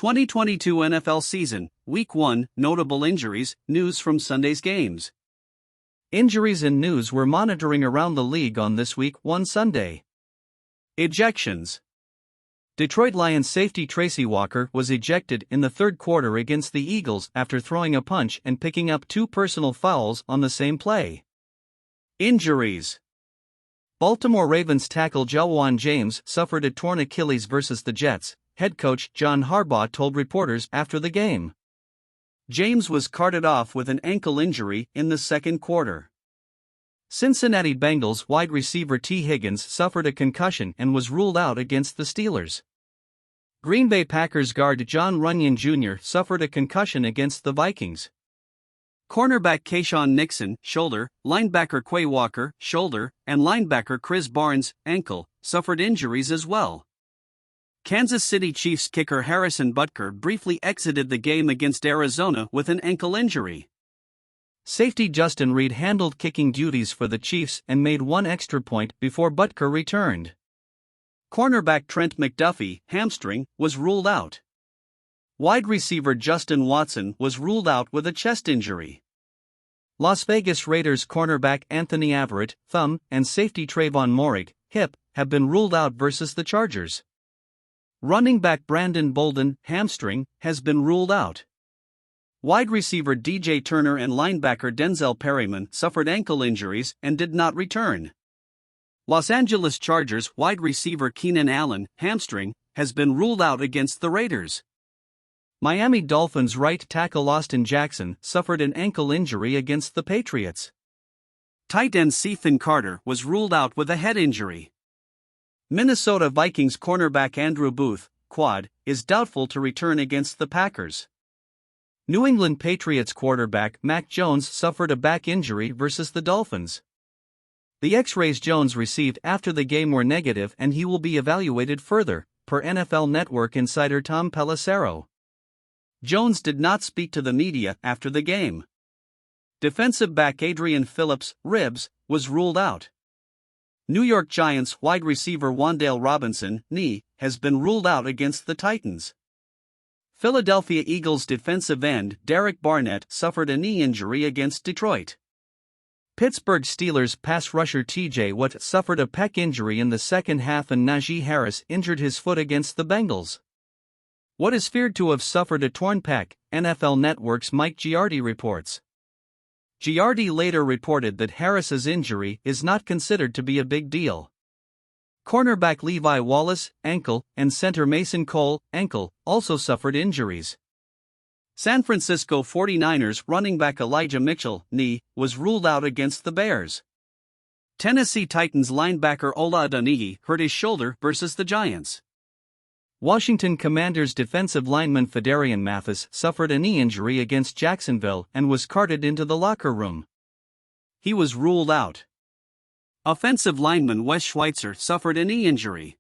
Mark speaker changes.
Speaker 1: 2022 NFL season, Week 1, notable injuries, news from Sunday's games.
Speaker 2: Injuries and news we're monitoring around the league on this Week 1 Sunday.
Speaker 1: Ejections.
Speaker 2: Detroit Lions safety Tracy Walker was ejected in the third quarter against the Eagles after throwing a punch and picking up 2 personal fouls on the same play.
Speaker 1: Injuries.
Speaker 2: Baltimore Ravens tackle Ja'Wuan James suffered a torn Achilles versus the Jets, head coach John Harbaugh told reporters after the game.
Speaker 1: James was carted off with an ankle injury in the second quarter.
Speaker 2: Cincinnati Bengals wide receiver T. Higgins suffered a concussion and was ruled out against the Steelers. Green Bay Packers guard John Runyan Jr. suffered a concussion against the Vikings.
Speaker 1: Cornerback Keisean Nixon, shoulder, linebacker Quay Walker, shoulder, and linebacker Chris Barnes, ankle, suffered injuries as well. Kansas City Chiefs kicker Harrison Butker briefly exited the game against Arizona with an ankle injury.
Speaker 2: Safety Justin Reid handled kicking duties for the Chiefs and made 1 extra point before Butker returned.
Speaker 1: Cornerback Trent McDuffie, hamstring, was ruled out. Wide receiver Justin Watson was ruled out with a chest injury.
Speaker 2: Las Vegas Raiders cornerback Anthony Averett, thumb, and safety Trayvon Moehrig, hip, have been ruled out versus the Chargers. Running back Brandon Bolden, hamstring, has been ruled out. Wide receiver DJ Turner and linebacker Denzel Perryman suffered ankle injuries and did not return. Los Angeles Chargers wide receiver Keenan Allen, hamstring, has been ruled out against the Raiders. Miami Dolphins right tackle Austin Jackson suffered an ankle injury against the Patriots. Tight end Cethan Carter was ruled out with a head injury. Minnesota Vikings cornerback Andrew Booth, quad, is doubtful to return against the Packers. New England Patriots quarterback Mac Jones suffered a back injury versus the Dolphins. The X-rays Jones received after the game were negative and he will be evaluated further, per NFL Network insider Tom Pelissero. Jones did not speak to the media after the game. Defensive back Adrian Phillips, ribs, was ruled out. New York Giants wide receiver Wan'Dale Robinson, knee, has been ruled out against the Titans. Philadelphia Eagles defensive end Derek Barnett suffered a knee injury against Detroit. Pittsburgh Steelers pass rusher TJ Watt suffered a pec injury in the second half and Najee Harris injured his foot against the Bengals. Watt is feared to have suffered a torn pec, NFL Network's Mike Giardi reports. Giardi later reported that Harris's injury is not considered to be a big deal. Cornerback Levi Wallace, ankle, and center Mason Cole, ankle, also suffered injuries. San Francisco 49ers running back Elijah Mitchell, knee, was ruled out against the Bears. Tennessee Titans linebacker Ola Adeniyi hurt his shoulder versus the Giants. Washington Commanders defensive lineman Phidarian Mathis suffered a knee injury against Jacksonville and was carted into the locker room. He was ruled out. Offensive lineman Wes Schweitzer suffered a knee injury.